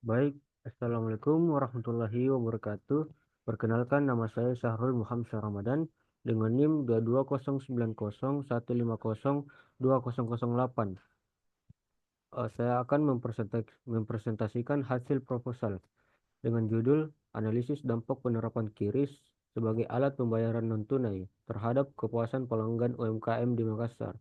Baik, Assalamualaikum warahmatullahi wabarakatuh. Perkenalkan nama saya Syahrul Muhammad Syah Ramadan dengan NIM 220901502008. Saya akan mempresentasikan hasil proposal dengan judul Analisis Dampak Penerapan QRIS sebagai Alat Pembayaran Non-Tunai terhadap Kepuasan Pelanggan UMKM di Makassar.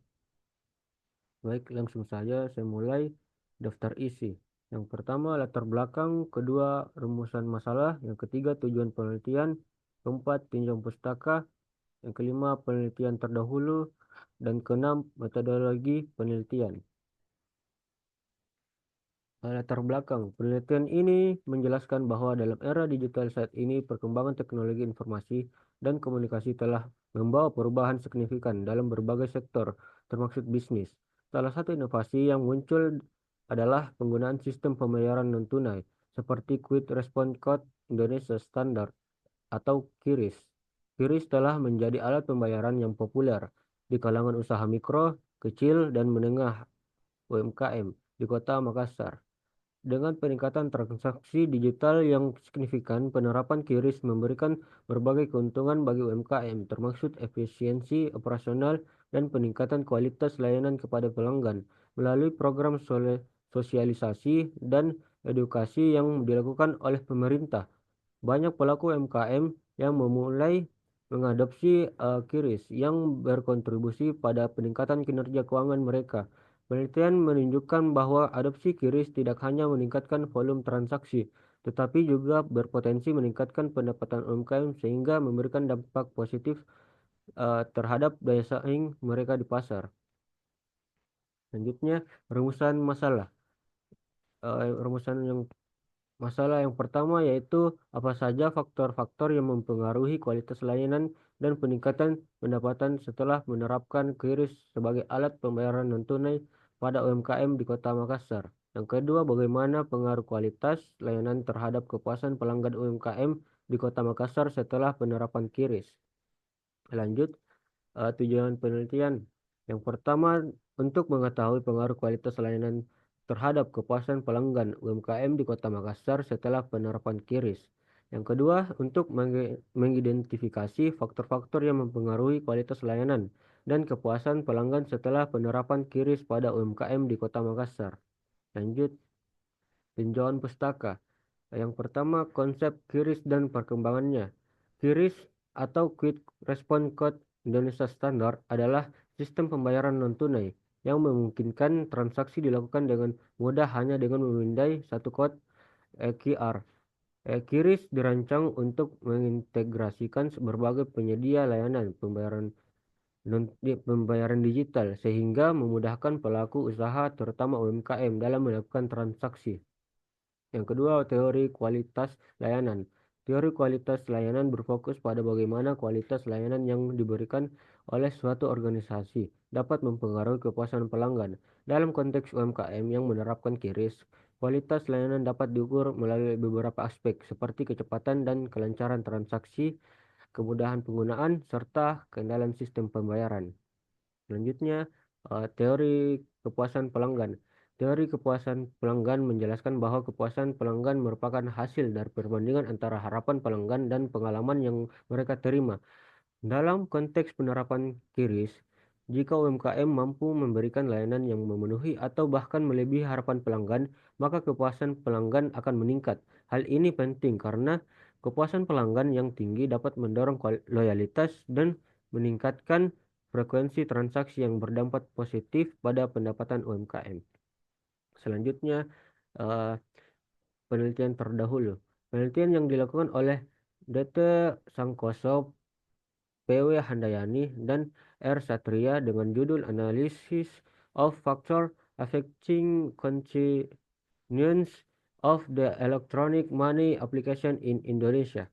Baik, langsung saja saya mulai daftar isi. Yang pertama, latar belakang, kedua, rumusan masalah, yang ketiga, tujuan penelitian, keempat, tinjau pustaka, yang kelima, penelitian terdahulu, dan keenam, metodologi penelitian. Latar belakang, penelitian ini menjelaskan bahwa dalam era digital saat ini, perkembangan teknologi informasi dan komunikasi telah membawa perubahan signifikan dalam berbagai sektor, termasuk bisnis. Salah satu inovasi yang muncul adalah penggunaan sistem pembayaran non-tunai, seperti Quick Response Code Indonesia Standard atau QRIS. QRIS telah menjadi alat pembayaran yang populer di kalangan usaha mikro, kecil, dan menengah UMKM di kota Makassar. Dengan peningkatan transaksi digital yang signifikan, penerapan QRIS memberikan berbagai keuntungan bagi UMKM, termasuk efisiensi operasional dan peningkatan kualitas layanan kepada pelanggan melalui program sosialisasi dan edukasi yang dilakukan oleh pemerintah. Banyak pelaku UMKM yang memulai mengadopsi QRIS yang berkontribusi pada peningkatan kinerja keuangan mereka. Penelitian menunjukkan bahwa adopsi QRIS tidak hanya meningkatkan volume transaksi, tetapi juga berpotensi meningkatkan pendapatan UMKM sehingga memberikan dampak positif terhadap daya saing mereka di pasar. Selanjutnya, rumusan masalah. Rumusan yang Masalah yang pertama yaitu apa saja faktor-faktor yang mempengaruhi kualitas layanan dan peningkatan pendapatan setelah menerapkan QRIS sebagai alat pembayaran non-tunai pada UMKM di Kota Makassar. Yang kedua, bagaimana pengaruh kualitas layanan terhadap kepuasan pelanggan UMKM di Kota Makassar setelah penerapan QRIS. Lanjut, tujuan penelitian. Yang pertama, untuk mengetahui pengaruh kualitas layanan terhadap kepuasan pelanggan UMKM di Kota Makassar setelah penerapan QRIS. Yang kedua, untuk mengidentifikasi faktor-faktor yang mempengaruhi kualitas layanan dan kepuasan pelanggan setelah penerapan QRIS pada UMKM di Kota Makassar. Lanjut, tinjauan pustaka. Yang pertama, konsep QRIS dan perkembangannya. QRIS atau Quick Response Code Indonesia Standard adalah sistem pembayaran non-tunai yang memungkinkan transaksi dilakukan dengan mudah hanya dengan memindai satu kode QR. QRIS dirancang untuk mengintegrasikan berbagai penyedia layanan pembayaran digital sehingga memudahkan pelaku usaha terutama UMKM dalam melakukan transaksi. Yang kedua, teori kualitas layanan. Teori kualitas layanan berfokus pada bagaimana kualitas layanan yang diberikan oleh suatu organisasi dapat mempengaruhi kepuasan pelanggan. Dalam konteks UMKM yang menerapkan QRIS, kualitas layanan dapat diukur melalui beberapa aspek seperti kecepatan dan kelancaran transaksi, kemudahan penggunaan, serta keandalan sistem pembayaran. Selanjutnya, teori kepuasan pelanggan. Teori kepuasan pelanggan menjelaskan bahwa kepuasan pelanggan merupakan hasil dari perbandingan antara harapan pelanggan dan pengalaman yang mereka terima. Dalam konteks penerapan QRIS, jika UMKM mampu memberikan layanan yang memenuhi atau bahkan melebihi harapan pelanggan, maka kepuasan pelanggan akan meningkat. Hal ini penting karena kepuasan pelanggan yang tinggi dapat mendorong loyalitas dan meningkatkan frekuensi transaksi yang berdampak positif pada pendapatan UMKM. Selanjutnya, eh, penelitian terdahulu. Penelitian yang dilakukan oleh DT Sangkoso, PW Handayani, dan R. Satria dengan judul Analysis of Factor Affecting Continuance of the Electronic Money Application in Indonesia.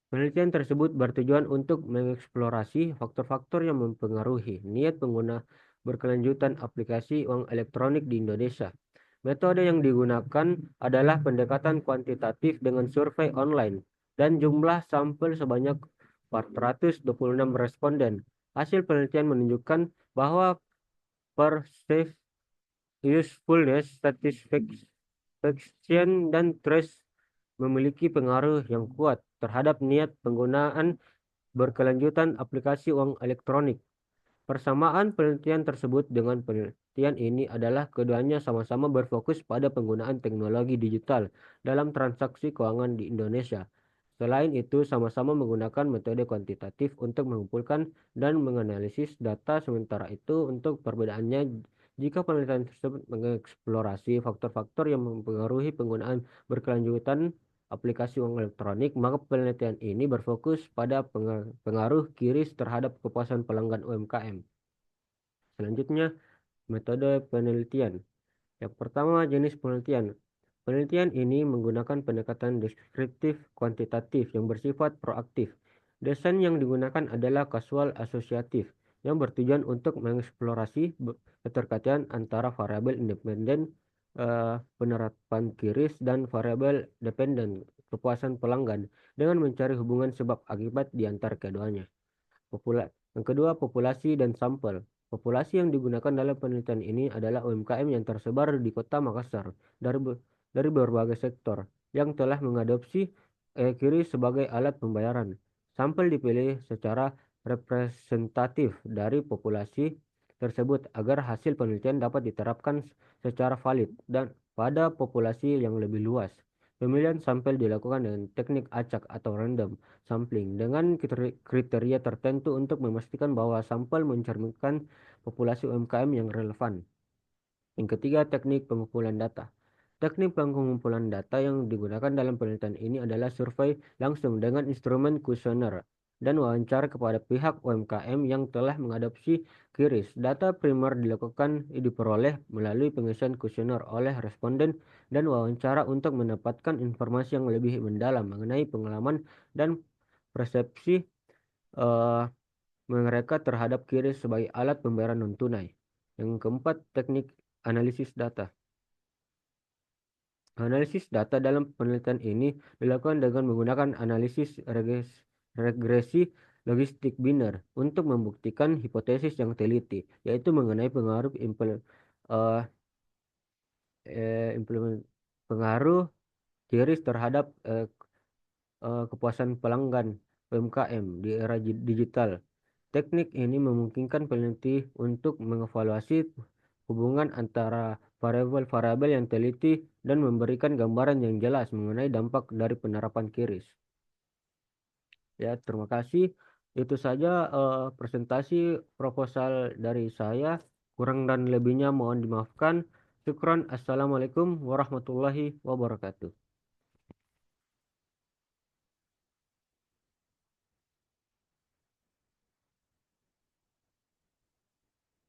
Penelitian tersebut bertujuan untuk mengeksplorasi faktor-faktor yang mempengaruhi niat pengguna berkelanjutan aplikasi uang elektronik di Indonesia. Metode yang digunakan adalah pendekatan kuantitatif dengan survei online dan jumlah sampel sebanyak 426 responden. Hasil penelitian menunjukkan bahwa perceived usefulness statistics Action dan trace memiliki pengaruh yang kuat terhadap niat penggunaan berkelanjutan aplikasi uang elektronik. Persamaan penelitian tersebut dengan penelitian ini adalah keduanya sama-sama berfokus pada penggunaan teknologi digital dalam transaksi keuangan di Indonesia. Selain itu, sama-sama menggunakan metode kuantitatif untuk mengumpulkan dan menganalisis data. Sementara itu, untuk perbedaannya, jika penelitian tersebut mengeksplorasi faktor-faktor yang mempengaruhi penggunaan berkelanjutan aplikasi uang elektronik, maka penelitian ini berfokus pada pengaruh QRIS terhadap kepuasan pelanggan UMKM. Selanjutnya, metode penelitian. Yang pertama, jenis penelitian. Penelitian ini menggunakan pendekatan deskriptif kuantitatif yang bersifat proaktif. Desain yang digunakan adalah kasual asosiatif yang bertujuan untuk mengeksplorasi keterkaitan antara variabel independen penerapan QRIS dan variabel dependen kepuasan pelanggan dengan mencari hubungan sebab akibat di antara keduanya. Yang kedua, populasi dan sampel. Populasi yang digunakan dalam penelitian ini adalah UMKM yang tersebar di Kota Makassar dari berbagai sektor yang telah mengadopsi QRIS sebagai alat pembayaran. Sampel dipilih secara representatif dari populasi tersebut agar hasil penelitian dapat diterapkan secara valid dan pada populasi yang lebih luas. Pemilihan sampel dilakukan dengan teknik acak atau random sampling dengan kriteria tertentu untuk memastikan bahwa sampel mencerminkan populasi UMKM yang relevan. Yang ketiga, teknik pengumpulan data. Teknik pengumpulan data yang digunakan dalam penelitian ini adalah survei langsung dengan instrumen kuesioner dan wawancara kepada pihak UMKM yang telah mengadopsi QRIS. Data primer diperoleh melalui pengisian kuesioner oleh responden dan wawancara untuk mendapatkan informasi yang lebih mendalam mengenai pengalaman dan persepsi eh, mereka terhadap QRIS sebagai alat pembayaran non-tunai. Yang keempat, teknik analisis data. Analisis data dalam penelitian ini dilakukan dengan menggunakan analisis regresi logistik biner untuk membuktikan hipotesis yang teliti, yaitu mengenai pengaruh eh, implement, pengaruh QRIS terhadap kepuasan pelanggan UMKM di era digital. Teknik ini memungkinkan peneliti untuk mengevaluasi hubungan antara variabel-variabel yang teliti dan memberikan gambaran yang jelas mengenai dampak dari penerapan QRIS. Ya, terima kasih. Itu saja presentasi proposal dari saya. Kurang dan lebihnya mohon dimaafkan. Syukran. Assalamualaikum warahmatullahi wabarakatuh.